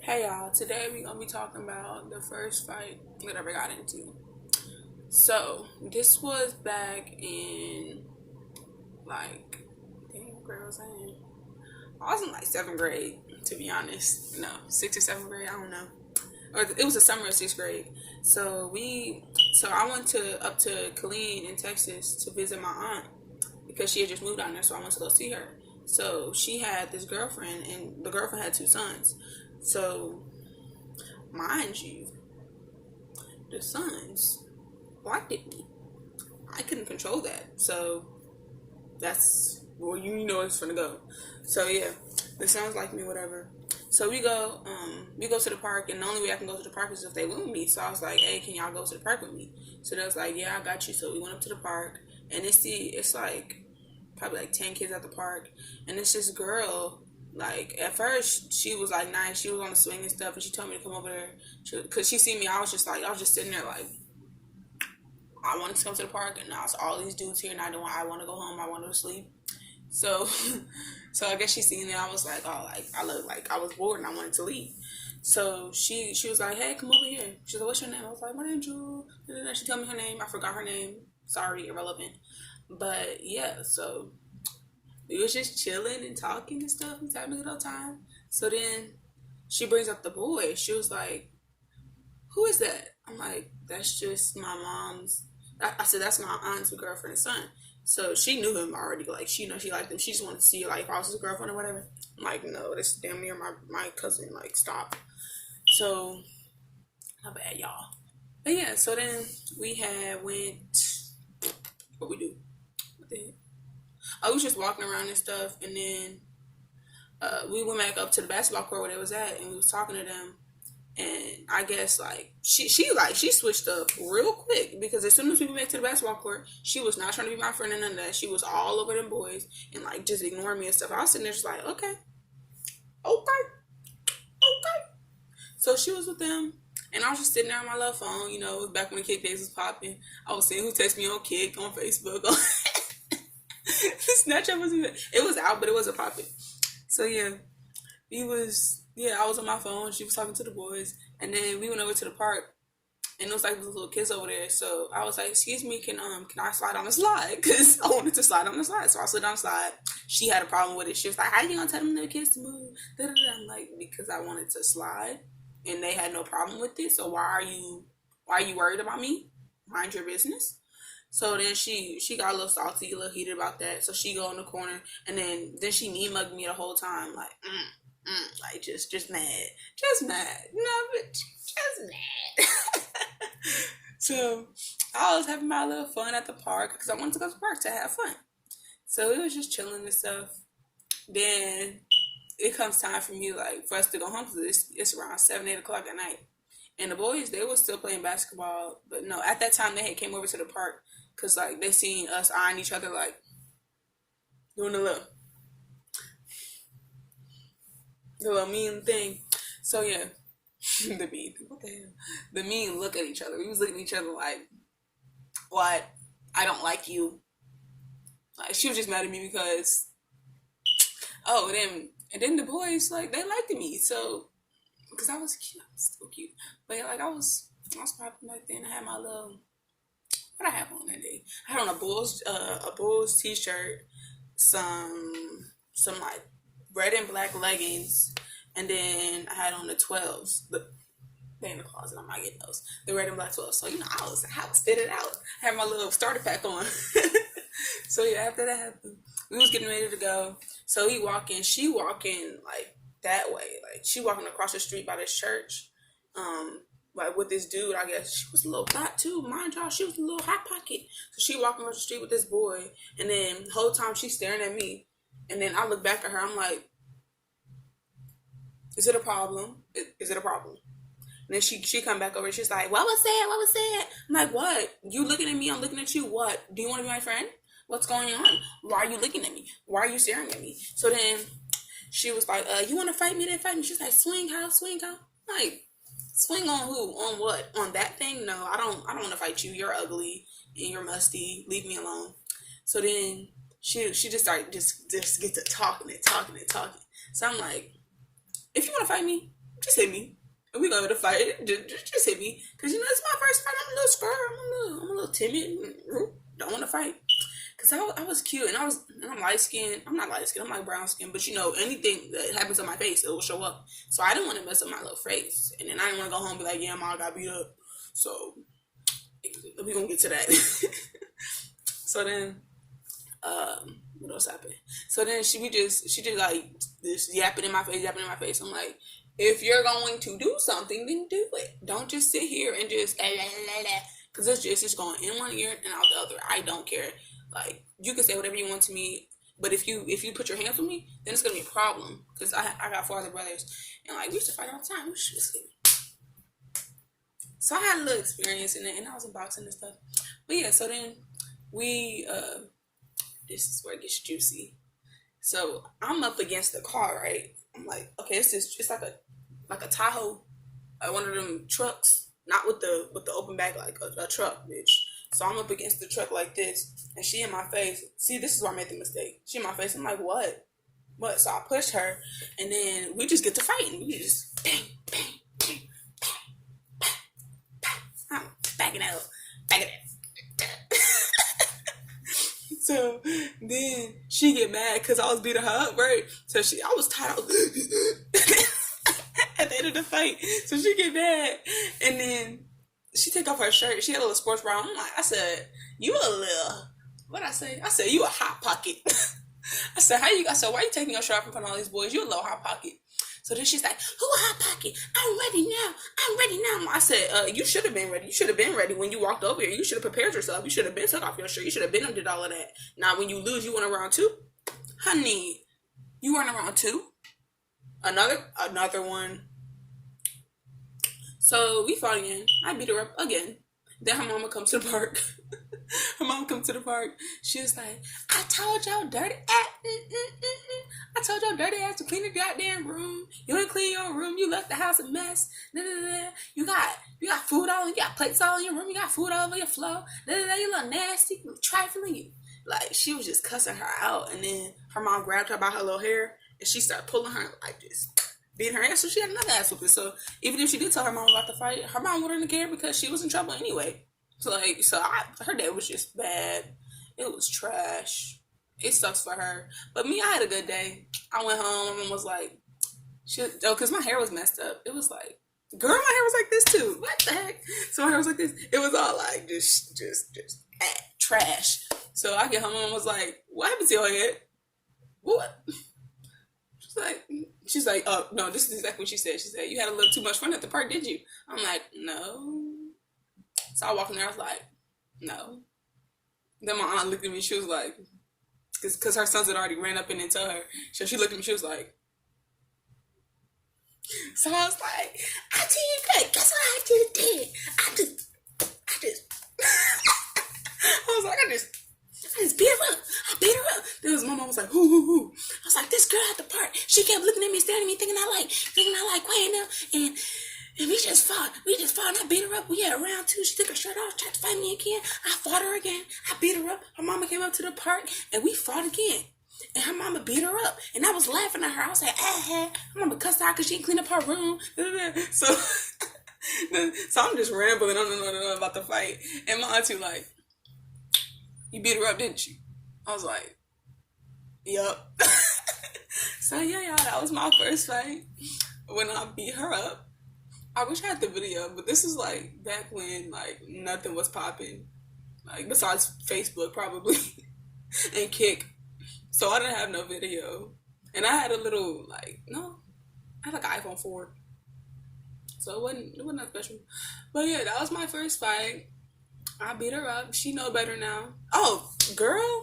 Hey y'all, today we're gonna be talking about the first fight that I ever got into. So, this was back in like, damn, what grade was I in? I was in like seventh grade, to be honest. No, sixth or seventh grade, I don't know. Or it was the summer of sixth grade. So I went to up to Killeen in Texas to visit my aunt because she had just moved down there. So I went to go see her. So she had this girlfriend, and the girlfriend had two sons. So mind you, the sons liked me. I couldn't control that. So that's well, you know it's gonna go. So yeah, the sons like me, whatever. So we go to the park, and the only way I can go to the park is if they with me. So I was like, hey, can y'all go to the park with me? So they was like, yeah, I got you. So we went up to the park, and it's like probably like 10 kids at the park, and it's this girl. Like at first, she was like nice. She was on the swing and stuff, and she told me to come over there because she seen me. I was just sitting there like I wanted to come to the park, and now it's all these dudes here, and I want to go home. I want to sleep. So, so I guess she seen it. I was like, oh, like I look like I was bored and I wanted to leave. So she was like, hey, come over here. She's like, what's your name? I was like, my name's Jewel. She told me her name. I forgot her name. Sorry, irrelevant. But yeah, so we was just chilling and talking and stuff and having a good old time. So then she brings up the boy. She was like, who is that? I'm like, that's just my mom's. I said, that's my aunt's girlfriend and son. So she knew him already. Like, she know she liked him. She just wanted to see, like, if I was his girlfriend or whatever. I'm like, no, this is damn near my cousin. Like, stop. So, my bad, y'all. But yeah, so then we had went, what we do? What the heck? I was just walking around and stuff. And then we went back up to the basketball court where they was at. And we was talking to them. And I guess like she switched up real quick because as soon as we went back to the basketball court, she was not trying to be my friend and none of that. She was all over them boys and like just ignoring me and stuff. I was sitting there just like, okay, okay, okay. So she was with them, and I was just sitting there on my little phone. You know, back when the Kick days was popping, I was seeing who texted me on Kick, on Facebook, on Snapchat was even it was out, but it wasn't popping. So yeah, I was on my phone. She was talking to the boys, and then we went over to the park, and it was like those little kids over there. So I was like, "Excuse me, can I slide on the slide?" Because I wanted to slide on the slide. So I slid on the slide. She had a problem with it. She was like, "How you gonna tell them little kids to move?" I'm like, "Because I wanted to slide, and they had no problem with it. So why are you worried about me? Mind your business." So then she got a little salty, a little heated about that. So she go in the corner, and then she mean mugged me the whole time, like like just mad, no, but just mad. So I was having my little fun at the park because I wanted to go to the park to have fun. So it was just chilling and stuff. Then it comes time for me like for us to go home because it's around 7, 8 o'clock at night. And the boys they were still playing basketball, but no, at that time they had came over to the park because like they seen us eyeing each other like doing the little mean thing. So yeah, the mean what the hell? The mean look at each other. We was looking at each other like, what? I don't like you. Like she was just mad at me because and then the boys like they liked me so because I was cute, I was still cute, but like I was popping back then. I had my little what I have on that day. I had on a Bulls t-shirt, some like red and black leggings, and then I had on the 12s. They in the closet. I might get those. The red and black 12s. So you know, I was fitted out. I had my little starter pack on. So yeah, after that happened, we was getting ready to go. So he walking, she walking like that way, like she walking across the street by this church. Like with this dude, I guess she was a little hot too. Mind y'all, she was a little hot pocket. So she walking across the street with this boy, and then the whole time she's staring at me. And then I look back at her. I'm like, "Is it a problem? Is it a problem?" And then she come back over. She's like, "What was said? What was said?" I'm like, "What? You looking at me? I'm looking at you. What? Do you want to be my friend? What's going on? Why are you looking at me? Why are you staring at me?" So then she was like, "You want to fight me? Then fight me." She's like, "Swing how? Swing how?" I'm like, swing on who? On what? On that thing? No, I don't want to fight you. You're ugly and you're musty. Leave me alone. So then she just started just get to talking and talking and talking. So I'm like, if you want to fight me, just hit me. And we go to fight. Just hit me. Because, you know, it's my first fight. I'm a little scared. I'm a little timid. Don't want to fight. Because I was cute. And I'm light skinned. I'm not light skinned. I'm like brown skinned. But, you know, anything that happens on my face, it will show up. So I didn't want to mess up my little face. And then I didn't want to go home and be like, yeah, Mom, I got beat up. So we're going to get to that. So then, what else happened? So then she just like this yapping in my face. I'm like, if you're going to do something, then do it. Don't just sit here and just because it's just going in one ear and out the other. I don't care. Like, you can say whatever you want to me, but if you put your hands on me, then it's gonna be a problem. Because I got 4 other brothers, and like we used to fight all the time. So I had a little experience in it, and I was in boxing and stuff. But yeah, so then we this is where it gets juicy. So I'm up against the car, right? I'm like, okay, it's like a Tahoe, one of them trucks, not with the open back, like a truck, bitch. So I'm up against the truck like this, and she in my face. See, this is where I made the mistake. She in my face. I'm like, what? What? So I pushed her, and then we just get to fighting. We just bang, bang, bang, bang, bang, bang. I'm backing it up, backing it. So then she get mad because I was beating her up, right? So I was tired. At the end of the fight, so she get mad, and then she take off her shirt. She had a little sports bra. I said, you a little, what I say? I said, you a hot pocket. I said, why you taking your shirt off in front of all these boys? You a little hot pocket. So then she's like, who a hot pocket? I'm ready now. I said, you should have been ready. You should have been ready when you walked over here. You should have prepared yourself. You should have been took off your shirt. You should have been and did all of that. Now, when you lose, you went around 2? Honey, you went around 2? Another one. So we fought again. I beat her up again. Then her mama comes to the park. Her mom comes to the park. She was like, I told y'all dirty ass. I told y'all dirty ass to clean the goddamn room. You ain't clean your room. You left the house a mess. You got food all. You got plates all in your room. You got food all over your floor. You look nasty. You trifling. Like, she was just cussing her out. And then her mom grabbed her by her little hair, and she started pulling her like this, beating her ass. So she had another ass whooping. So even if she did tell her mom about the fight, her mom wouldn't care because she was in trouble anyway. So her day was just bad. It was trash. It sucks for her. But me, I had a good day. I went home and was like, because my hair was messed up. It was like, girl, my hair was like this too. What the heck? So my hair was like this. It was all like just trash. So I get home and was like, what happened to your head? What? She's like, oh no, this is exactly what she said. She said, you had a little too much fun at the park, did you? I'm like, no. So I walked in there, I was like, no. Then my aunt looked at me, she was like, because her sons had already ran up and into her. So she looked at me, she was like, so I was like, I did that. Guess what I just did? I just beat her up. I beat her up. Then my mom was like, who? I was like, this girl at the park. She kept looking at me, staring at me, thinking I like quiet now. And we just fought. And I beat her up. We had round 2. She took her shirt off, tried to fight me again. I fought her again. I beat her up. Her mama came up to the park, and we fought again. And her mama beat her up. And I was laughing at her. I was like, her mama cussed out because she didn't clean up her room. So I'm just rambling on about the fight. And my auntie like, you beat her up, didn't you? I was like, yup. So yeah, y'all, that was my first fight. When I beat her up. I wish I had the video, but this is like back when like nothing was popping, like besides Facebook probably and Kick. So I didn't have no video, and I had a little I had like an iPhone 4, so it wasn't that special. But yeah, that was my first fight. I beat her up. She know better now. Oh, girl,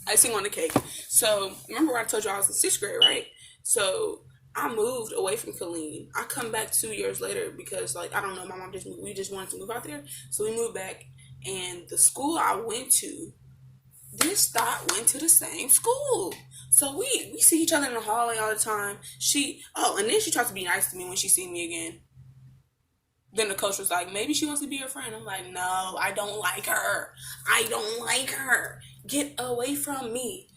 icing on the cake. So remember when I told you I was in 6th grade, right? So I moved away from Killeen. I come back 2 years later because, like, I don't know, my mom we just wanted to move out there. So we moved back, and the school I went to, this Stort went to the same school. So we see each other in the hallway all the time. And then she tried to be nice to me when she seen me again. Then the coach was like, maybe she wants to be your friend. I'm like, no, I don't like her. Get away from me.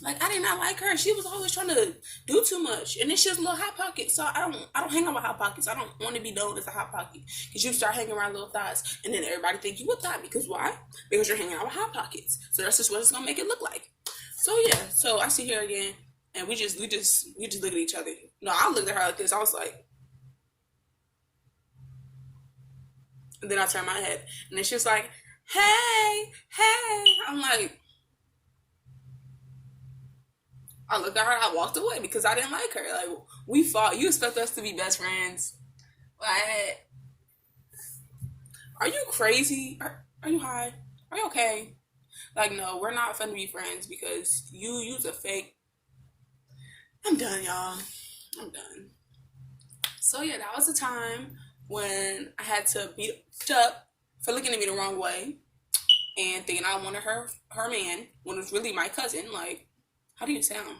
Like I did not like her. She was always trying to do too much, and then she was a little hot pocket. So I don't hang out with hot pockets. I don't want to be known as a hot pocket because you start hanging around little thoughts, and then everybody think you a thought because why? Because you're hanging out with hot pockets. So that's just what it's gonna make it look like. So yeah. So I see her again, and we just look at each other. No, I looked at her like this. I was like, and then I turned my head, and then she was like, "Hey, hey." I'm like, I looked at her and I walked away because I didn't like her. Like we fought. You expect us to be best friends? Like, are you crazy? Are you high? Are you okay? Like, no, we're not fun to be friends because you use a fake. I'm done, y'all. I'm done. So yeah, that was the time when I had to beat up for looking at me the wrong way and thinking I wanted her man when it was really my cousin. Like, how do you sound?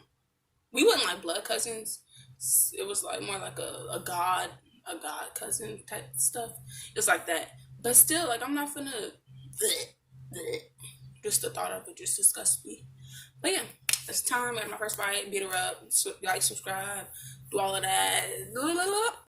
We wasn't like blood cousins. It was like more like a god cousin type stuff. It's like that. But still, like I'm not finna just the thought of it just disgusts me. But yeah, it's time. I had my first bite, beat her up, like, subscribe, do all of that.